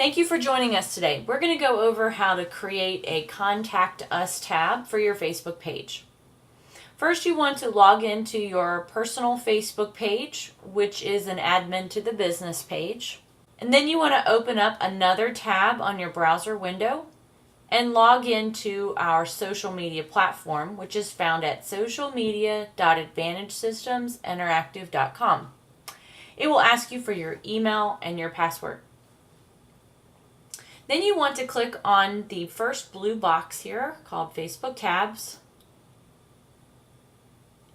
Thank you for joining us today. We're going to go over how to create a Contact Us tab for your Facebook page. First, you want to log into your personal Facebook page, which is an admin to the business page. And then you want to open up another tab on your browser window and log into our social media platform, which is found at socialmedia.advantagesystemsinteractive.com. It will ask you for your email and your password. Then you want to click on the first blue box here called Facebook Tabs.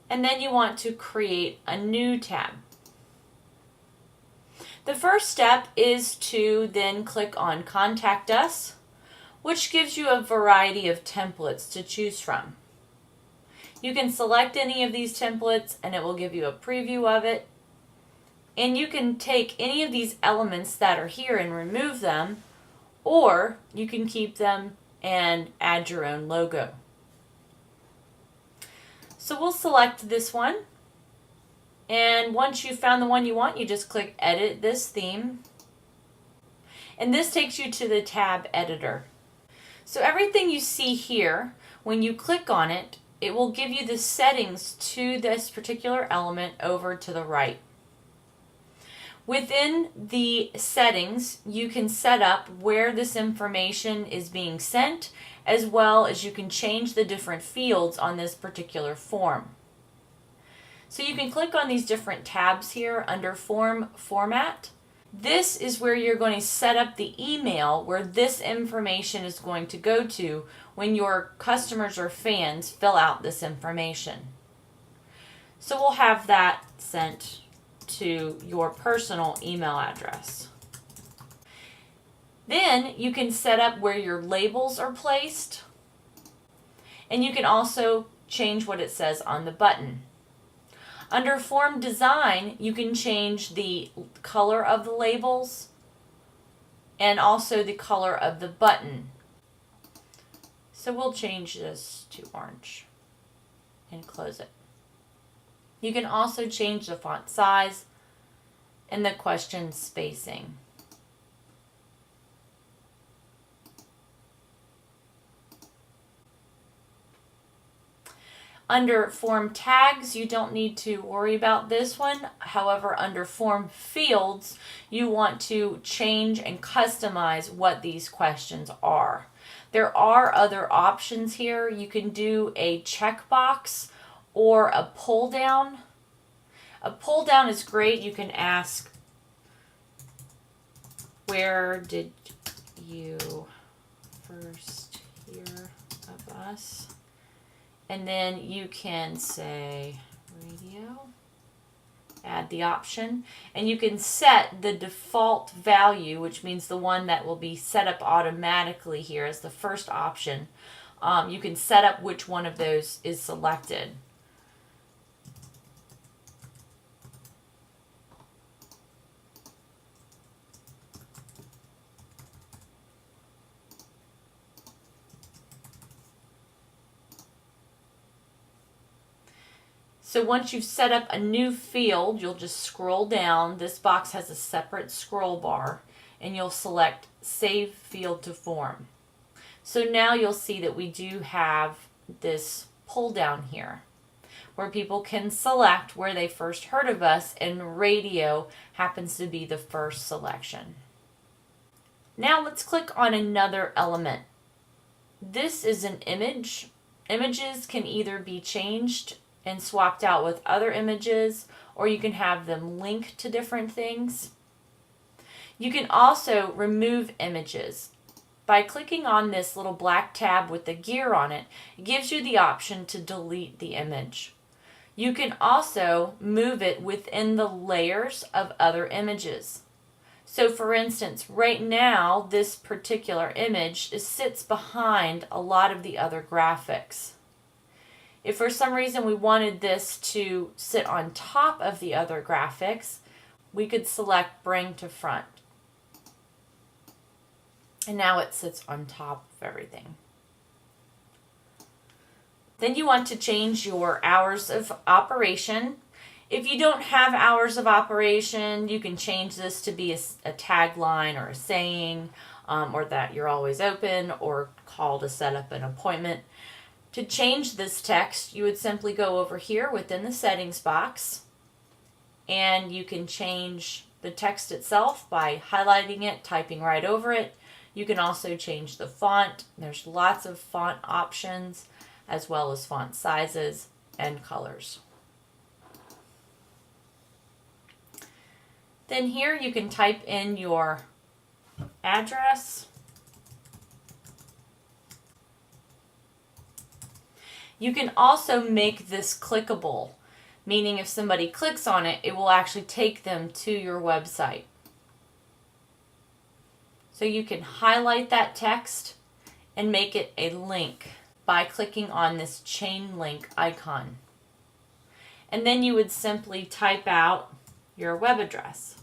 And then you want to create a new tab. The first step is to then click on Contact Us, which gives you a variety of templates to choose from. You can select any of these templates and it will give you a preview of it. And you can take any of these elements that are here and remove them, or you can keep them and add your own logo. So we'll select this one, and once you've found the one you want, you just click Edit This Theme, and this takes you to the tab editor. So everything you see here, when you click on it, it will give you the settings to this particular element over to the right. Within the settings, you can set up where this information is being sent, as well as you can change the different fields on this particular form. So you can click on these different tabs here under Form Format. This is where you're going to set up the email where this information is going to go to when your customers or fans fill out this information. So we'll have that sent to your personal email address. Then you can set up where your labels are placed, and you can also change what it says on the button. Under Form Design, you can change the color of the labels and also the color of the button. So we'll change this to orange and close it. You can also change the font size and the question spacing. Under Form Tags, you don't need to worry about this one. However, under Form Fields, you want to change and customize what these questions are. There are other options here. You can do a checkbox or a pull down. A pull down is great. You can ask, where did you first hear of us? And then you can say radio, add the option, and you can set the default value, which means the one that will be set up automatically here as the first option. You can set up which one of those is selected. So once you've set up a new field, you'll just scroll down. This box has a separate scroll bar, and you'll select Save Field to Form. So now you'll see that we do have this pull down here, where people can select where they first heard of us, and radio happens to be the first selection. Now let's click on another element. This is an image. Images can either be changed and swapped out with other images, or you can have them link to different things. You can also remove images. By clicking on this little black tab with the gear on it, it gives you the option to delete the image. You can also move it within the layers of other images. So for instance, right now, this particular image sits behind a lot of the other graphics. If for some reason we wanted this to sit on top of the other graphics, we could select Bring to Front. And now it sits on top of everything. Then you want to change your hours of operation, If you don't have hours of operation, you can change this to be a tagline or a saying, or that you're always open, or call to set up an appointment. To change this text, you would simply go over here within the settings box, and you can change the text itself by highlighting it, typing right over it. You can also change the font. There's lots of font options, as well as font sizes and colors. Then here you can type in your address. You can also make this clickable, meaning if somebody clicks on it, it will actually take them to your website. So you can highlight that text and make it a link by clicking on this chain link icon. And then you would simply type out your web address.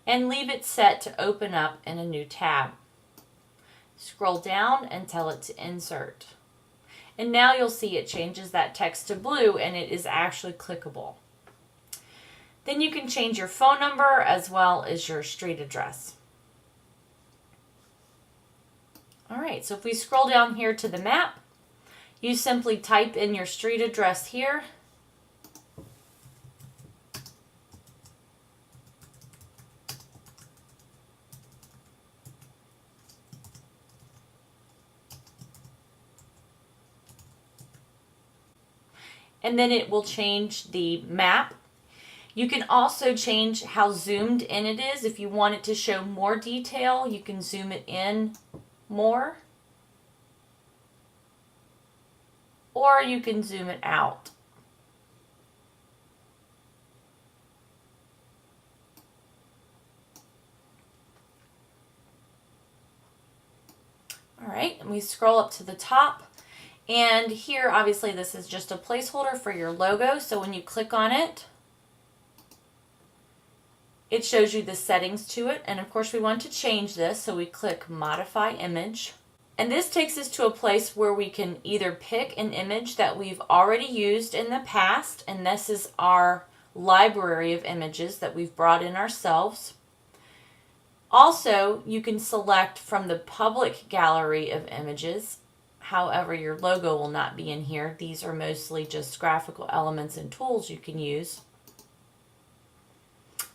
And leave it set to open up in a new tab. Scroll down and tell it to insert. And now you'll see it changes that text to blue, and it is actually clickable. Then you can change your phone number as well as your street address. All right, so if we scroll down here to the map, you simply type in your street address here. And then it will change the map. You can also change how zoomed in it is. If you want it to show more detail, you can zoom it in more. Or you can zoom it out. All right, and we scroll up to the top. And here, obviously, this is just a placeholder for your logo. So when you click on it, it shows you the settings to it. And of course, we want to change this. So we click Modify Image. And this takes us to a place where we can either pick an image that we've already used in the past. And this is our library of images that we've brought in ourselves. Also, you can select from the public gallery of images. However, your logo will not be in here. These are mostly just graphical elements and tools you can use.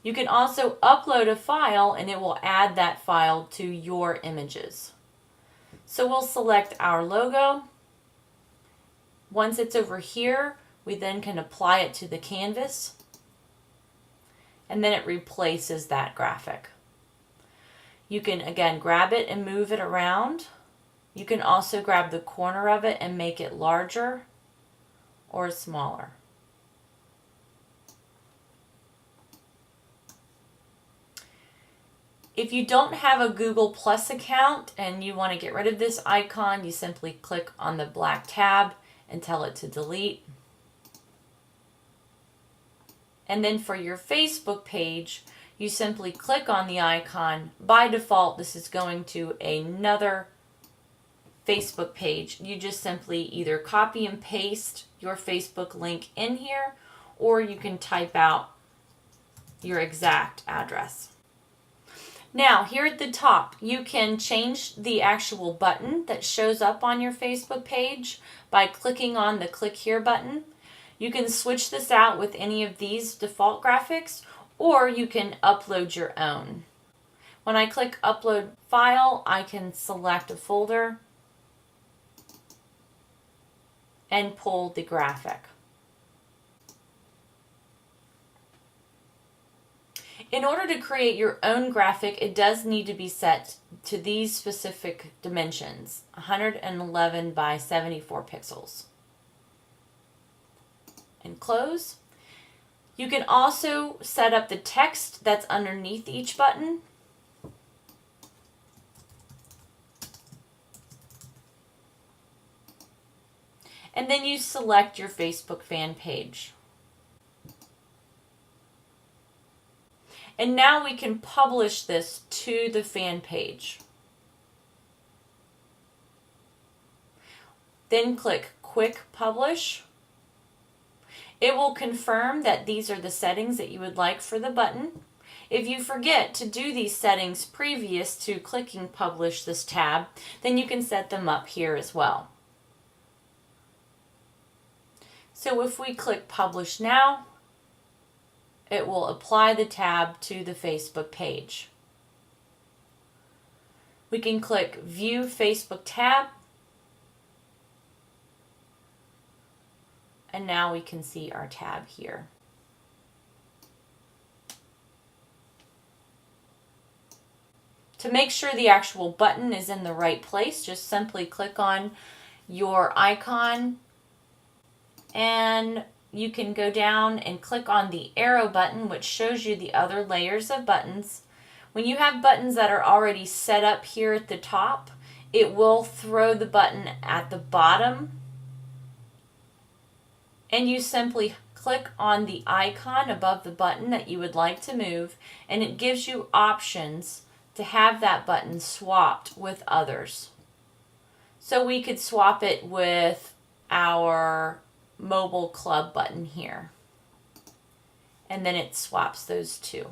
You can also upload a file, and it will add that file to your images. So we'll select our logo. Once it's over here, we then can apply it to the canvas, and then it replaces that graphic. You can again grab it and move it around. You can also grab the corner of it and make it larger or smaller. If you don't have a Google Plus account and you want to get rid of this icon, you simply click on the black tab and tell it to delete. And then for your Facebook page, you simply click on the icon. By default, this is going to another Facebook page. You just simply either copy and paste your Facebook link in here, or you can type out your exact address. Now, here at the top, you can change the actual button that shows up on your Facebook page by clicking on the Click Here button. You can switch this out with any of these default graphics, or you can upload your own. When I click Upload File, I can select a folder and pull the graphic. In order to create your own graphic, it does need to be set to these specific dimensions, 111 by 74 pixels. And close. You can also set up the text that's underneath each button. And then you select your Facebook fan page. And now we can publish this to the fan page. Then click Quick Publish. It will confirm that these are the settings that you would like for the button. If you forget to do these settings previous to clicking Publish this tab, then you can set them up here as well. So if we click Publish now, it will apply the tab to the Facebook page. We can click View Facebook tab, and now we can see our tab here. To make sure the actual button is in the right place, just simply click on your icon, and you can go down and click on the arrow button, which shows you the other layers of buttons. When you have buttons that are already set up here at the top, it will throw the button at the bottom, and you simply click on the icon above the button that you would like to move, and it gives you options to have that button swapped with others. So we could swap it with our mobile club button here, and then it swaps those two.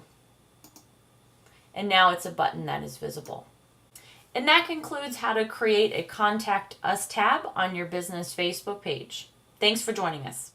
And now it's a button that is visible. And that concludes how to create a Contact Us tab on your business Facebook page. Thanks for joining us.